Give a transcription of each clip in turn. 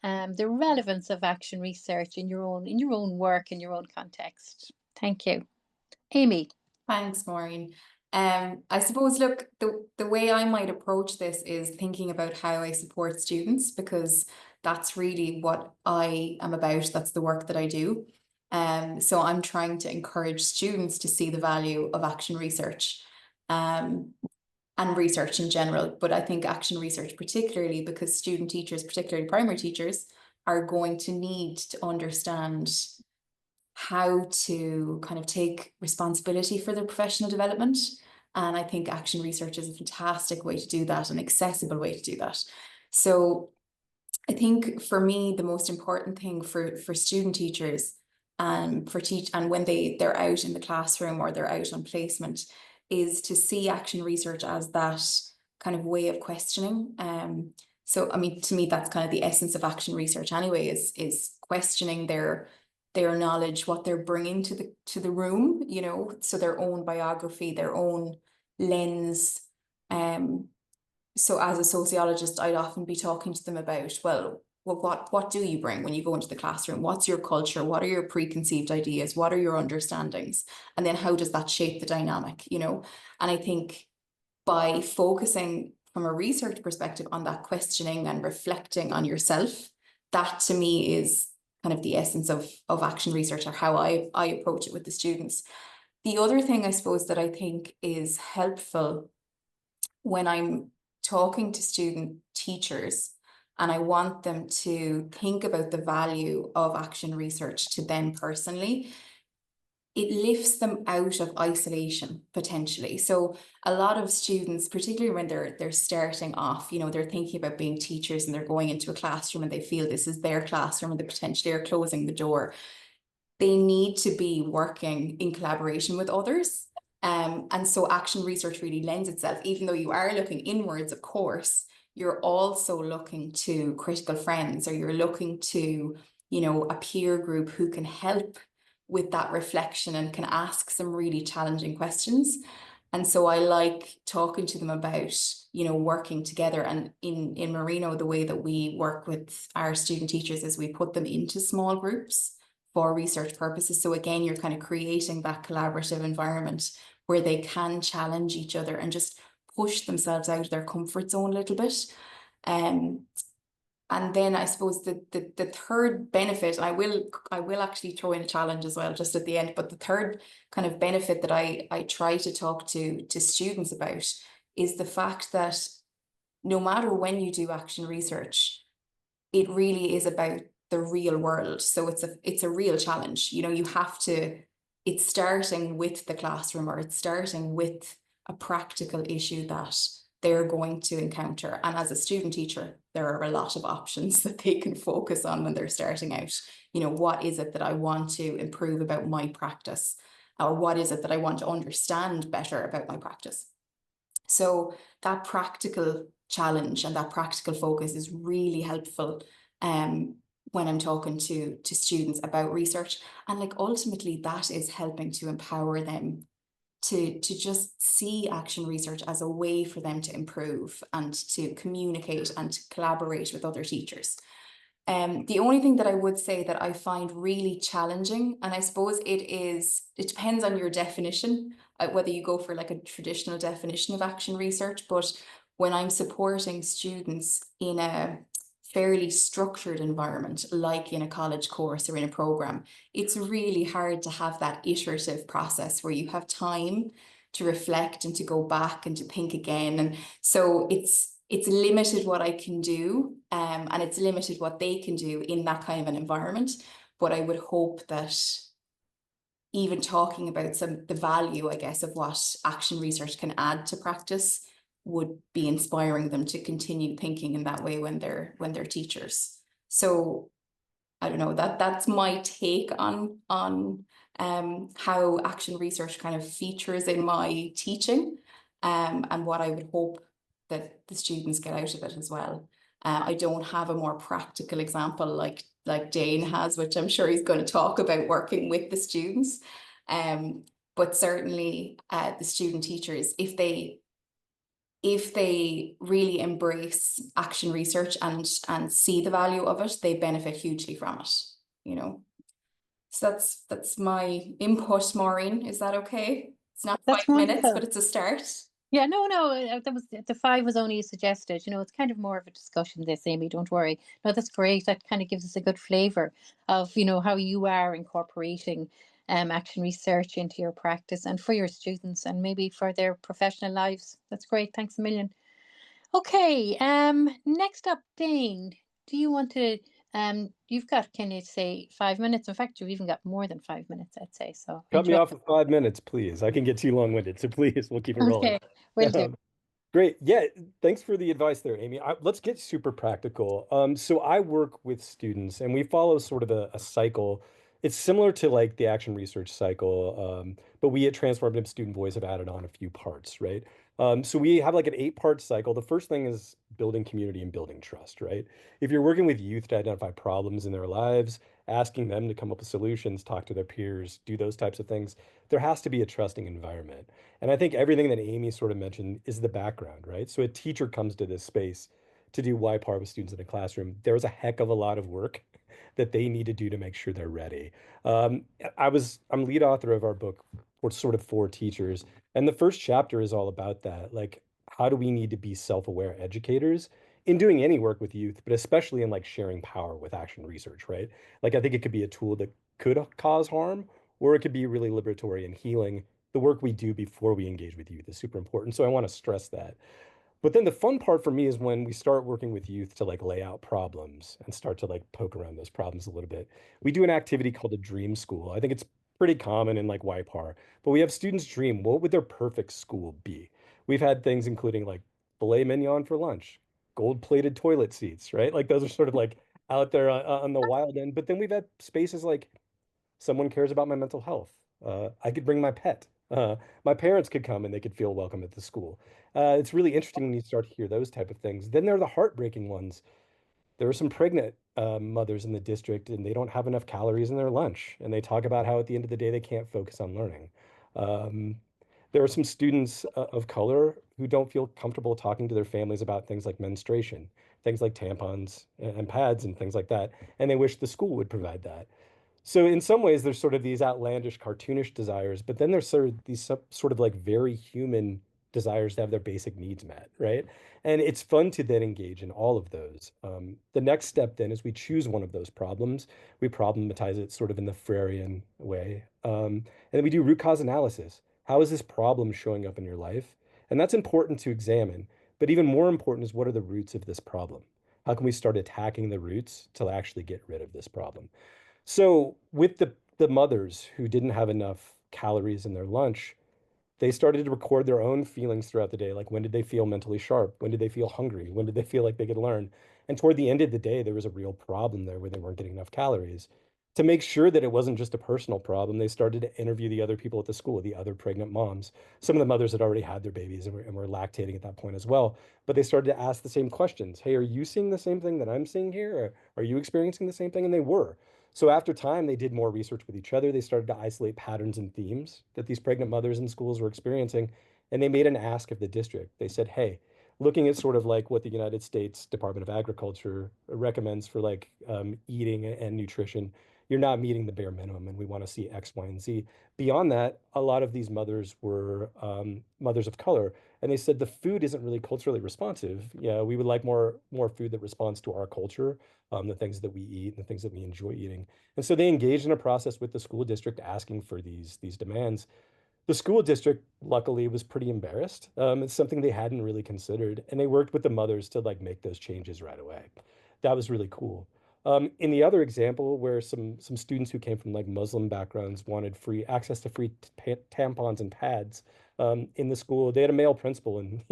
the relevance of action research in your own work, in your own context. Thank you. Aimie. Thanks, Maureen. I suppose, look, the way I might approach this is thinking about how I support students, because that's really what I am about. That's the work that I do. So I'm trying to encourage students to see the value of action research, and research in general. But I think action research particularly, because student teachers, particularly primary teachers, are going to need to understand how to kind of take responsibility for their professional development. And I think action research is a fantastic way to do that, an accessible way to do that. So I think for me, the most important thing for student teachers and and when they're out in the classroom or they're out on placement, is to see action research as that kind of way of questioning. So I mean, to me, that's kind of the essence of action research anyway, is questioning their knowledge, what they're bringing to the room, you know, so their own biography, their own lens. So as a sociologist, I'd often be talking to them about, well, what do you bring when you go into the classroom? What's your culture? What are your preconceived ideas? What are your understandings? And then how does that shape the dynamic, you know? And I think by focusing from a research perspective on that questioning and reflecting on yourself, that to me is kind of the essence of action research, or how I approach it with the students. The other thing I suppose that I think is helpful when I'm talking to student teachers and I want them to think about the value of action research to them personally, it lifts them out of isolation potentially. So a lot of students, particularly when they're starting off, you know, they're thinking about being teachers and they're going into a classroom and they feel this is their classroom and they potentially are closing the door. They need to be working in collaboration with others. And so action research really lends itself, even though you are looking inwards, of course, you're also looking to critical friends, or you're looking to, you know, a peer group who can help with that reflection and can ask some really challenging questions. And so I like talking to them about, you know, working together. And in Marino, the way that we work with our student teachers is we put them into small groups for research purposes. So again, you're kind of creating that collaborative environment where they can challenge each other and just push themselves out of their comfort zone a little bit. And then I suppose the third benefit, I will actually throw in a challenge as well just at the end, but the third kind of benefit that I try to talk to students about is the fact that no matter when you do action research, it really is about the real world. So it's a real challenge. You know, you have to, it's starting with the classroom, or it's starting with a practical issue that they're going to encounter. And as a student teacher, there are a lot of options that they can focus on when they're starting out. You know, what is it that I want to improve about my practice? Or what is it that I want to understand better about my practice? So that practical challenge and that practical focus is really helpful when I'm talking to students about research. And like ultimately that is helping to empower them to just see action research as a way for them to improve and to communicate and to collaborate with other teachers. The only thing that I would say that I find really challenging, and I suppose it depends on your definition, whether you go for like a traditional definition of action research, but when I'm supporting students in a fairly structured environment, like in a college course or in a program, it's really hard to have that iterative process where you have time to reflect and to go back and to think again. And so it's limited what I can do, and it's limited what they can do in that kind of an environment. But I would hope that even talking about the value, I guess, of what action research can add to practice would be inspiring them to continue thinking in that way when they're teachers. So I don't know, that's my take on how action research kind of features in my teaching, and what I would hope that the students get out of it as well. I don't have a more practical example like Dane has, which I'm sure he's going to talk about working with the students. But certainly the student teachers, if if they really embrace action research and see the value of it, they benefit hugely from it, you know. So that's my input, Maureen. Is that okay? It's not That's 5 minutes, wonderful. but it's a start. Yeah, no, no, that was the five was only suggested. It's kind of more of a discussion. This, Amy, don't worry. No, that's great. That kind of gives us a good flavour of how you are incorporating action research into your practice and for your students and maybe for their professional lives. That's great. Thanks a million. Okay, next up, Dane. Do you want to? You've got, can you say 5 minutes? In fact, you've even got more than 5 minutes, I'd say. So Cut me enjoy. off at 5 minutes, please. I can get too long-winded, so please, we'll keep it rolling. Okay, will do. Great. Yeah, thanks for the advice there, Amy. Let's get super practical. So I work with students and we follow sort of a cycle. It's similar to like the action research cycle, but we at Transformative Student Voice have added on a few parts, right? So we have like an 8-part cycle. The first thing is building community and building trust, right? If you're working with youth to identify problems in their lives, asking them to come up with solutions, talk to their peers, do those types of things, there has to be a trusting environment. And I think everything that Amy sort of mentioned is the background, right? So a teacher comes to this space to do YPAR with students in a classroom. There's a heck of a lot of work that they need to do to make sure they're ready. Um, I'm lead author of our book for sort of for teachers, and the first chapter is all about that. Like, how do we need to be self-aware educators in doing any work with youth, but especially in like sharing power with action research, right? Like, I think it could be a tool that could cause harm, or it could be really liberatory and healing. The work we do before we engage with youth is super important. So I want to stress that. But then the fun part for me is when we start working with youth to like lay out problems and start to like poke around those problems a little bit. We do an activity called a dream school. I think it's pretty common in like YPAR, but we have students dream, what would their perfect school be? We've had things including like filet mignon for lunch, gold-plated toilet seats, right? Like those are sort of like out there on the wild end. But then we've had spaces like someone cares about my mental health. I could bring my pet. My parents could come and they could feel welcome at the school. It's really interesting when you start to hear those type of things. Then there are the heartbreaking ones. There are some pregnant mothers in the district and they don't have enough calories in their lunch. And they talk about how at the end of the day, they can't focus on learning. Um, there are some students of color who don't feel comfortable talking to their families about things like menstruation, things like tampons and pads and things like that. And they wish the school would provide that. So in some ways, there's sort of these outlandish, cartoonish desires, but then there's sort of these sort of like very human desires to have their basic needs met, right? And it's fun to then engage in all of those. The next step then is we choose one of those problems. We problematize it sort of in the Freirean way. And then we do root cause analysis. How is this problem showing up in your life? And that's important to examine. But even more important is what are the roots of this problem? How can we start attacking the roots to actually get rid of this problem? So with the mothers who didn't have enough calories in their lunch, they started to record their own feelings throughout the day. Like when did they feel mentally sharp? When did they feel hungry? When did they feel like they could learn? And toward the end of the day, there was a real problem there where they weren't getting enough calories. To make sure that it wasn't just a personal problem, they started to interview the other people at the school, the other pregnant moms. Some of the mothers had already had their babies and were lactating at that point as well. But they started to ask the same questions. Hey, are you seeing the same thing that I'm seeing here? Or are you experiencing the same thing? And they were. So after time, they did more research with each other. They started to isolate patterns and themes that these pregnant mothers in schools were experiencing. And they made an ask of the district. They said, hey, looking at sort of like what the United States Department of Agriculture recommends for like eating and nutrition, you're not meeting the bare minimum and we want to see X, Y, and Z. Beyond that, a lot of these mothers were mothers of color. And they said the food isn't really culturally responsive. Yeah, we would like more food that responds to our culture, the things that we eat and the things that we enjoy eating. And so they engaged in a process with the school district asking for these demands. The school district, luckily, was pretty embarrassed. It's something they hadn't really considered, and they worked with the mothers to like make those changes right away. That was really cool. In the other example, where some students who came from like Muslim backgrounds wanted free access to free tampons and pads in the school, they had a male principal, and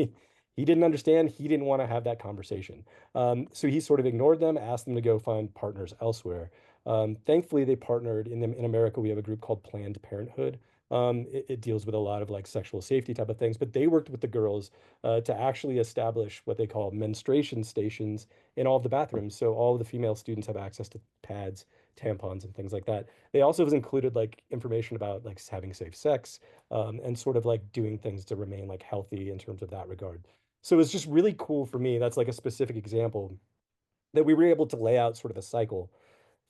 he didn't understand. He didn't want to have that conversation. So he sort of ignored them, asked them to go find partners elsewhere. Thankfully, they partnered in America. We have a group called Planned Parenthood. It deals with a lot of like sexual safety type of things, but they worked with the girls to actually establish what they call menstruation stations in all of the bathrooms. So all of the female students have access to pads, tampons, and things like that. They also have included like information about like having safe sex and sort of like doing things to remain like healthy in terms of that regard. So it's just really cool for me. That's like a specific example that we were able to lay out sort of a cycle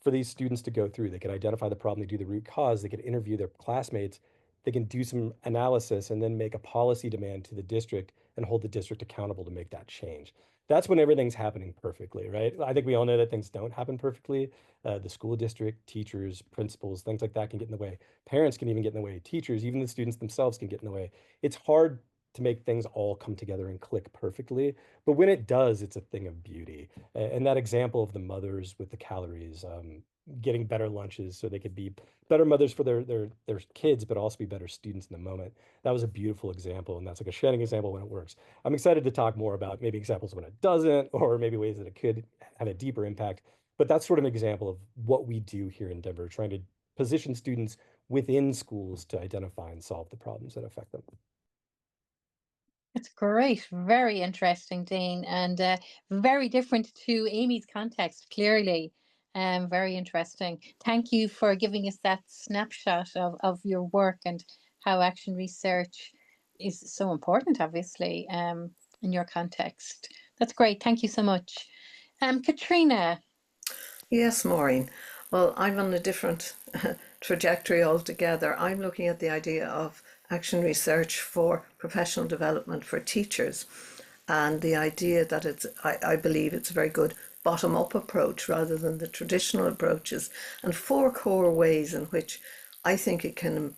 for these students to go through. They could identify the problem, they do the root cause, they could interview their classmates, they can do some analysis and then make a policy demand to the district and hold the district accountable to make that change. That's when everything's happening perfectly, right? I think we all know that things don't happen perfectly. The school district, teachers, principals, things like that can get in the way. Parents can even get in the way. Teachers, even the students themselves can get in the way. It's hard to make things all come together and click perfectly. But when it does, it's a thing of beauty. And that example of the mothers with the calories, getting better lunches so they could be better mothers for their kids, but also be better students in the moment. That was a beautiful example, and that's like a shining example when it works. I'm excited to talk more about maybe examples when it doesn't, or maybe ways that it could have a deeper impact. But that's sort of an example of what we do here in Denver, trying to position students within schools to identify and solve the problems that affect them. It's great, very interesting, Dane, and very different to Amy's context, clearly. Very interesting. Thank you for giving us that snapshot of your work and how action research is so important, obviously, in your context. That's great. Thank you so much. Caitriona. Yes, Maureen. Well, I'm on a different trajectory altogether. I'm looking at the idea of action research for professional development for teachers, and the idea that I believe it's a very good bottom-up approach rather than the traditional approaches, and four core ways in which I think it can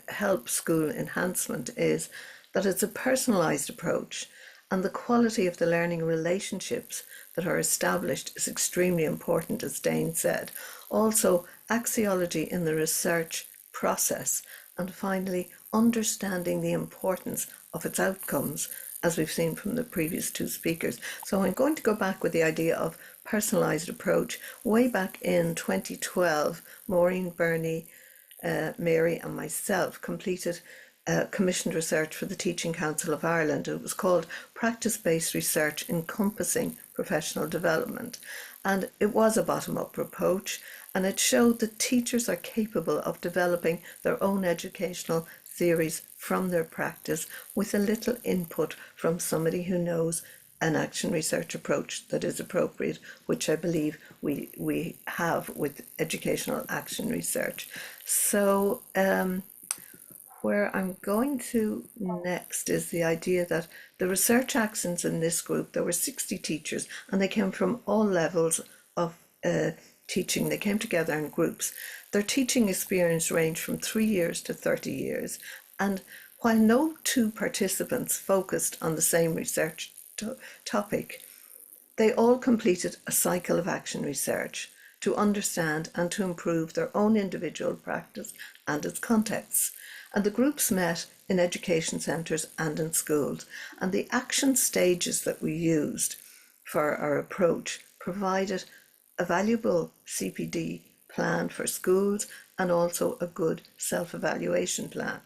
help school enhancement is that it's a personalised approach, and the quality of the learning relationships that are established is extremely important, as Dane said. Also, axiology in the research process, and finally, understanding the importance of its outcomes, as we've seen from the previous two speakers. So I'm going to go back with the idea of personalised approach. Way back in 2012, Maureen, Bernie, Mary and myself completed commissioned research for the Teaching Council of Ireland. It was called Practice-Based Research Encompassing Professional Development, and it was a bottom-up approach, and it showed that teachers are capable of developing their own educational theories from their practice with a little input from somebody who knows an action research approach that is appropriate, which I believe we have with educational action research. So where I'm going to next is the idea that the research actions in this group, there were 60 teachers, and they came from all levels of teaching. They came together in groups. Their teaching experience ranged from 3 years to 30 years. And while no two participants focused on the same research topic, they all completed a cycle of action research to understand and to improve their own individual practice and its contexts. And the groups met in education centres and in schools. And the action stages that we used for our approach provided a valuable CPD plan for schools and also a good self-evaluation plan.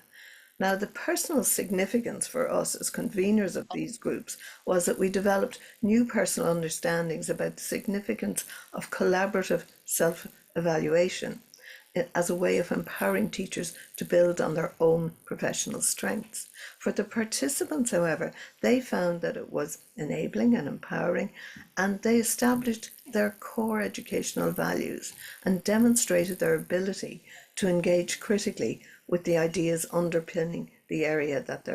Now, the personal significance for us as conveners of these groups was that we developed new personal understandings about the significance of collaborative self-evaluation as a way of empowering teachers to build on their own professional strengths. For the participants, however, they found that it was enabling and empowering, and they established their core educational values and demonstrated their ability to engage critically with the ideas underpinning the area that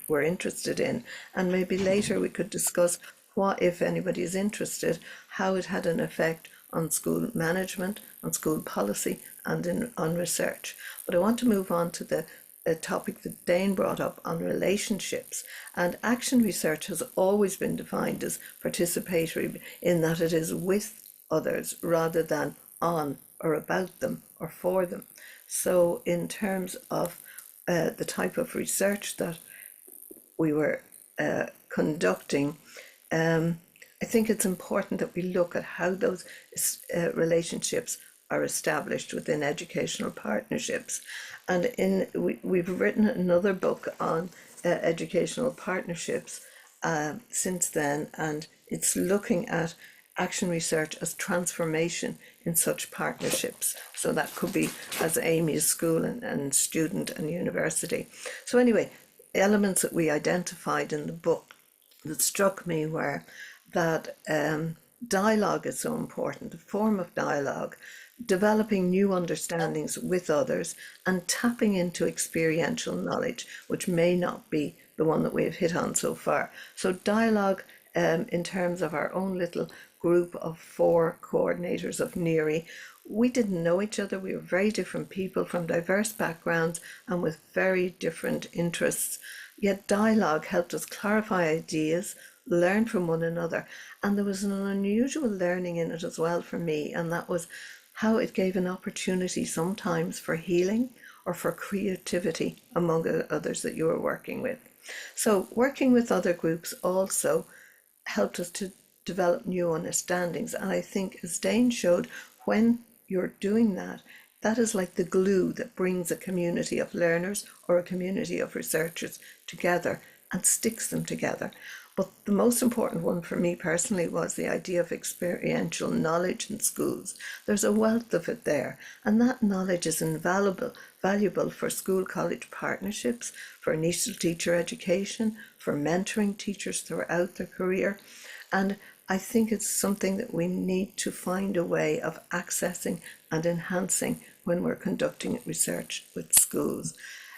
we're interested in. And maybe later we could discuss what, if anybody is interested, how it had an effect on school management, on school policy, and on research. But I want to move on to the topic that Dane brought up on relationships. And action research has always been defined as participatory in that it is with others rather than on or about them or for them. So in terms of the type of research that we were conducting, I think it's important that we look at how those relationships are established within educational partnerships. And we've written another book on educational partnerships since then, and it's looking at action research as transformation in such partnerships. So that could be as Aimie's school and student and university. So anyway, elements that we identified in the book that struck me were that dialogue is so important, the form of dialogue, developing new understandings with others, and tapping into experiential knowledge, which may not be the one that we've hit on so far. So dialogue in terms of our own little group of 4 coordinators of NEARI. We didn't know each other. We were very different people from diverse backgrounds and with very different interests. Yet dialogue helped us clarify ideas, learn from one another. And there was an unusual learning in it as well for me, and that was how it gave an opportunity sometimes for healing or for creativity among others that you were working with. So working with other groups also helped us to develop new understandings. And I think, as Dane showed, when you're doing that, that is like the glue that brings a community of learners or a community of researchers together and sticks them together. But the most important one for me personally was the idea of experiential knowledge in schools. There's a wealth of it there, and that knowledge is valuable for school-college partnerships, for initial teacher education, for mentoring teachers throughout their career. And I think it's something that we need to find a way of accessing and enhancing when we're conducting research with schools.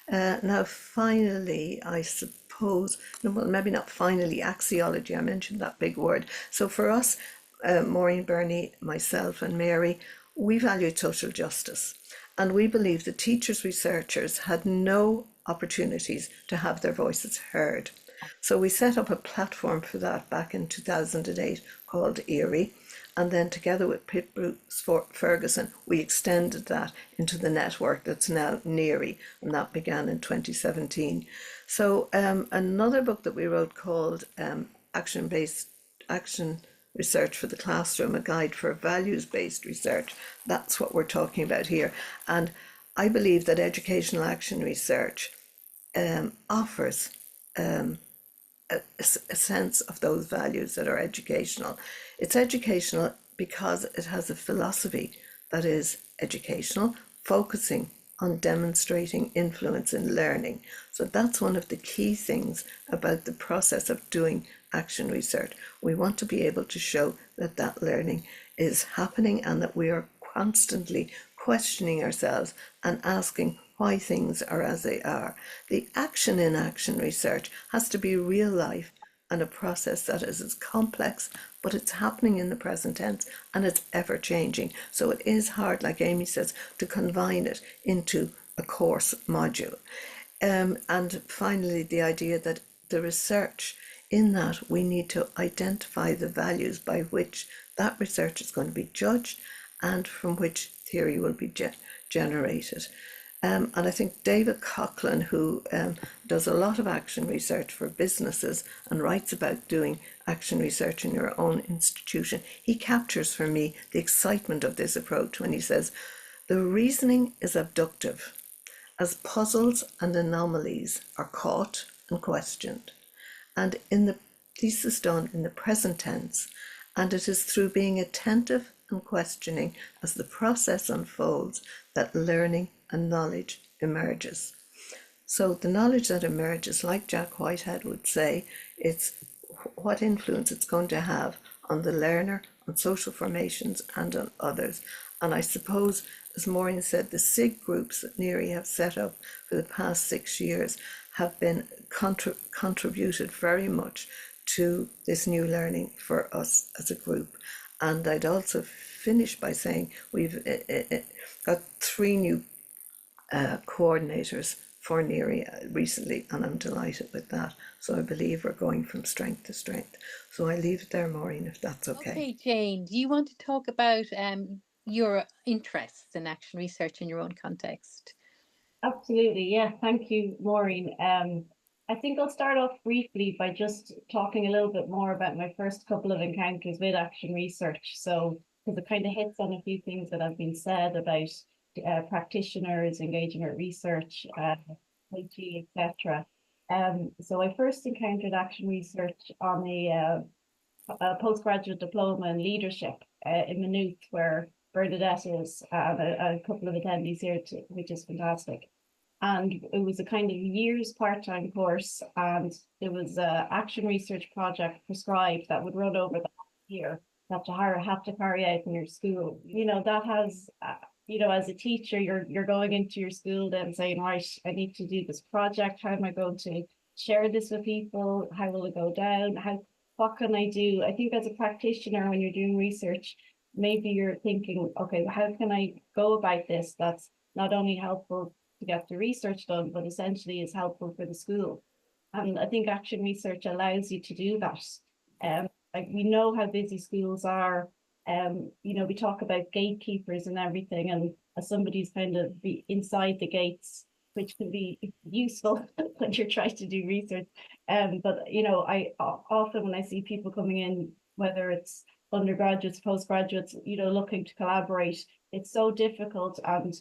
Now, finally, I suppose, well, maybe not finally, axiology, I mentioned that big word. So for us, Maureen, Bernie, myself and Mary, we value social justice. And we believe that teachers, researchers had no opportunities to have their voices heard. So we set up a platform for that back in 2008 called NEARI. And then together with Pitt Bruce Ferguson, we extended that into the network that's now NEARI, and that began in 2017. So another book that we wrote called Action Research for the Classroom, a guide for values-based research. That's what we're talking about here. And I believe that educational action research offers a sense of those values that are educational. It's educational because it has a philosophy that is educational, focusing on demonstrating influence in learning. So that's one of the key things about the process of doing action research. We want to be able to show that that learning is happening and that we are constantly questioning ourselves and asking why things are as they are. The action in action research has to be real life and a process that is as complex, but it's happening in the present tense and it's ever changing. So it is hard, like Aimie says, to confine it into a course module. And finally, the idea that the research in that we need to identify the values by which that research is going to be judged and from which theory will be generated. And I think David Coughlin, who does a lot of action research for businesses and writes about doing action research in your own institution, he captures for me the excitement of this approach when he says, the reasoning is abductive, as puzzles and anomalies are caught and questioned. And this is done in the present tense, and it is through being attentive and questioning as the process unfolds that learning and knowledge emerges. So the knowledge that emerges, like Jack Whitehead would say, it's what influence it's going to have on the learner, on social formations and on others. And I suppose, as Maureen said, the SIG groups that NEARI have set up for the past 6 years have been contributed very much to this new learning for us as a group. And I'd also finish by saying we've got 3 new coordinators for NEARI recently, and I'm delighted with that. So I believe we're going from strength to strength. So I leave it there, Maureen, if that's okay. Okay, Jane, do you want to talk about your interests in action research in your own context? Absolutely, yeah. Thank you, Maureen. I think I'll start off briefly by just talking a little bit more about my first couple of encounters with action research. So, because it kind of hits on a few things that have been said about practitioners engaging with research, IT, etc. So I first encountered action research on a postgraduate diploma in leadership in Maynooth, where Bernadette is, and a couple of attendees here, which is fantastic. And it was a kind of year's part-time course, and there was a action research project prescribed that would run over the year that you have to carry out in your school. You know, that has, you know, as a teacher, you're going into your school then saying, right, I need to do this project. How am I going to share this with people? How will it go down? What can I do? I think as a practitioner, when you're doing research, maybe you're thinking, okay, how can I go about this that's not only helpful to get the research done, but essentially is helpful for the school. And I think action research allows you to do that. Like we know how busy schools are. You know, we talk about gatekeepers and everything, and as somebody's kind of be inside the gates, which can be useful when you're trying to do research. But you know, I often when I see people coming in, whether it's undergraduates, postgraduates, you know, looking to collaborate, it's so difficult. And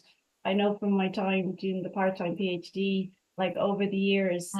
I know from my time doing the part-time PhD, like over the years,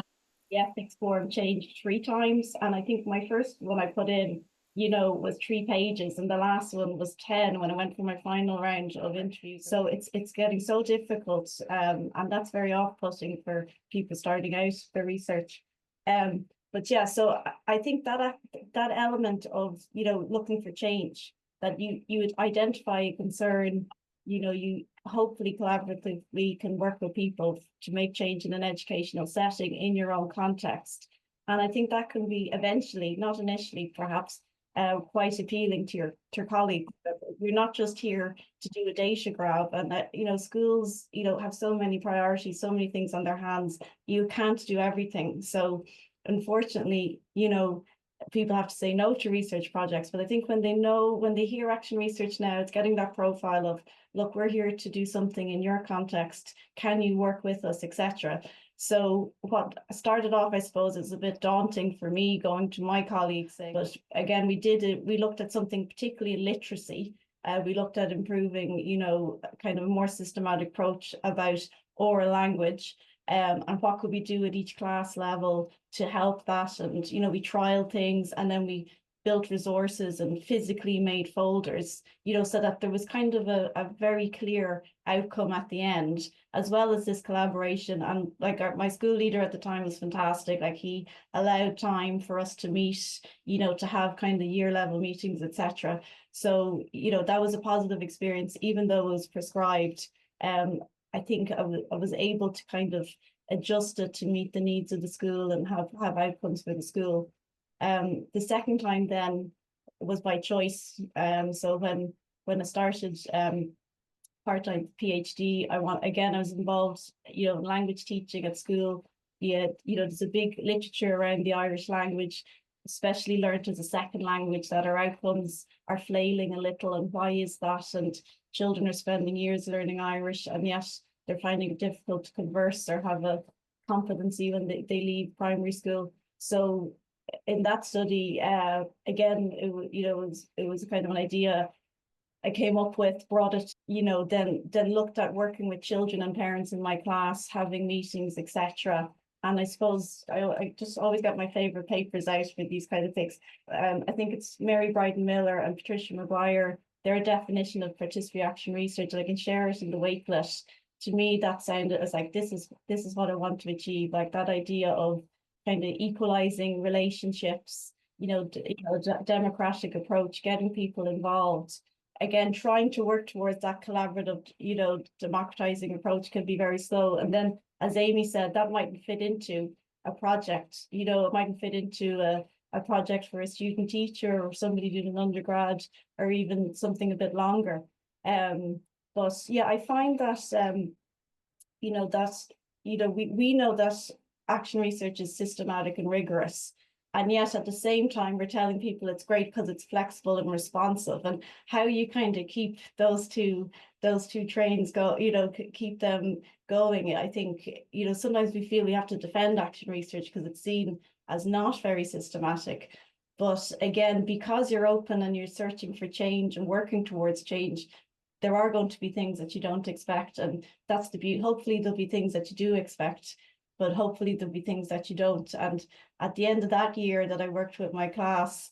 the ethics form changed 3 times. And I think my first one I put in, you know, was 3 pages, and the last one was 10 when I went for my final round of interviews. So it's getting so difficult, and that's very off-putting for people starting out their research. But yeah, so I think that element of, you know, looking for change, that you would identify a concern, you know, you hopefully collaboratively can work with people to make change in an educational setting in your own context. And I think that can be eventually, not initially perhaps, quite appealing to your colleagues. You're not just here to do a data grab, and that, you know, schools, you know, have so many priorities, so many things on their hands. You can't do everything. So unfortunately, you know, people have to say no to research projects. But I think when they hear action research now, it's getting that profile of, look, we're here to do something in your context. Can you work with us, etc. So what started off, I suppose, is a bit daunting for me going to my colleagues saying, but again, we looked at something particularly in literacy. We looked at improving, you know, kind of a more systematic approach about oral language. And what could we do at each class level to help that? And, you know, we trialed things, and then we built resources and physically made folders, you know, so that there was kind of a very clear outcome at the end, as well as this collaboration. And like my school leader at the time was fantastic. Like he allowed time for us to meet, you know, to have kind of year level meetings, etc. So, you know, that was a positive experience, even though it was prescribed. I think I was able to kind of adjust it to meet the needs of the school and have outcomes for the school. The second time then was by choice. So when I started part-time PhD, I was involved, you know, in language teaching at school. Yeah, you know, there's a big literature around the Irish language, especially learned as a second language, that our outcomes are flailing a little. And why is that? And children are spending years learning Irish, and yet they're finding it difficult to converse or have a competency when they leave primary school. So in that study, again, it was kind of an idea I came up with, brought it, you know, then looked at working with children and parents in my class, having meetings, etc. And I suppose I just always get my favorite papers out for these kind of things. I think it's Mary Bryden Miller and Patricia Maguire, their definition of participatory action research. I can share it in the wakelet. To me, that sounded as like, this is what I want to achieve, like that idea of kind of equalizing relationships, democratic approach, getting people involved. Again, trying to work towards that collaborative, democratizing approach can be very slow. And then, as Aimie said, that mightn't fit into a project. It mightn't fit into a project for a student teacher or somebody doing an undergrad, or even something a bit longer. But yeah, I find that, we know that action research is systematic and rigorous. And yet at the same time, we're telling people it's great because it's flexible and responsive. And how you kind of keep those two trains keep them going. I think, sometimes we feel we have to defend action research because it's seen as not very systematic. But again, because you're open and you're searching for change and working towards change, there are going to be things that you don't expect. And that's the beauty. Hopefully there'll be things that you do expect, but hopefully there'll be things that you don't. And at the end of that year that I worked with my class,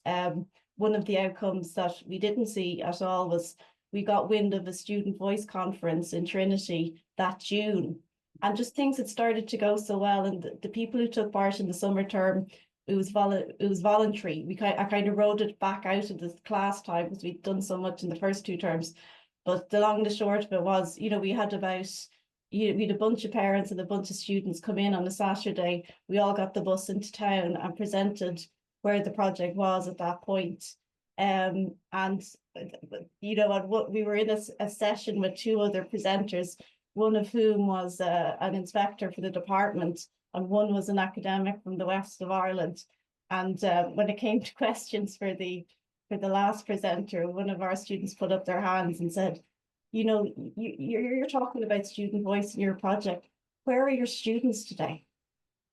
one of the outcomes that we didn't see at all was we got wind of a student voice conference in Trinity that June. And just things had started to go so well. And the people who took part in the summer term, it was voluntary. I kind of rode it back out of the class time because we'd done so much in the first 2 terms. But the long and the short of it was, you know, we had a bunch of parents and a bunch of students come in on a Saturday. We all got the bus into town and presented where the project was at that point. And you know, what we were in a session with 2 other presenters, one of whom was an inspector for the department, and one was an academic from the west of Ireland. And when it came to questions for the last presenter, one of our students put up their hands and said, you know, you're talking about student voice in your project. Where are your students today?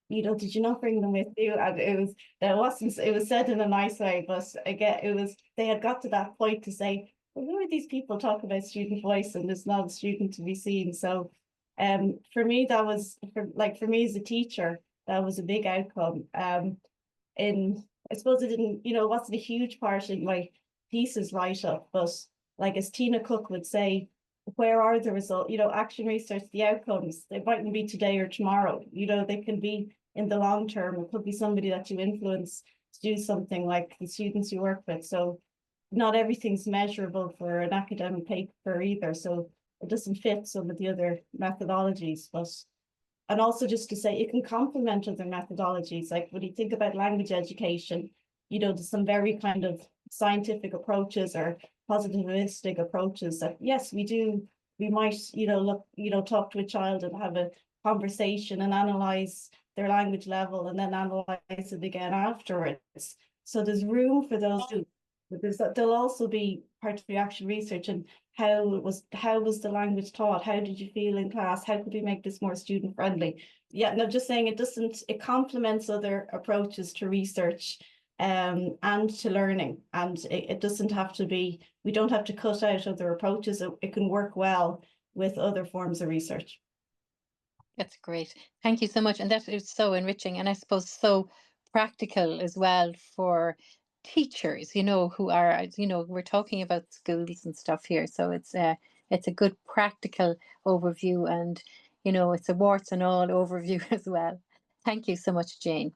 You know, did you not bring them with you? And it was said in a nice way, but again, they had got to that point to say, well, who are these people talking about student voice and there's not a student to be seen? So for me, for me as a teacher, that was a big outcome. I suppose it didn't, you know, it wasn't a huge part in my thesis write-up, but like as Tina Cook would say, where are the results? You know, action research, the outcomes, they mightn't be today or tomorrow. You know, they can be in the long term. It could be somebody that you influence to do something, like the students you work with. So not everything's measurable for an academic paper either. So it doesn't fit some of the other methodologies, and also just to say it can complement other methodologies. Like when you think about language education, you know, there's some very kind of scientific approaches or positivistic approaches that, yes, we might, you know, talk to a child and have a conversation and analyze their language level and then analyze it again afterwards. So there's room for those too. But there'll also be part of the action research and how was the language taught? How did you feel in class? How could we make this more student friendly? Yeah, no, just saying it complements other approaches to research and to learning. And it doesn't have to be, we don't have to cut out other approaches. It can work well with other forms of research. That's great. Thank you so much. And that is so enriching, and I suppose so practical as well for teachers, you know, who are, you know, we're talking about schools and stuff here. So it's a good practical overview, and, you know, it's a warts and all overview as well. Thank you so much, Jane.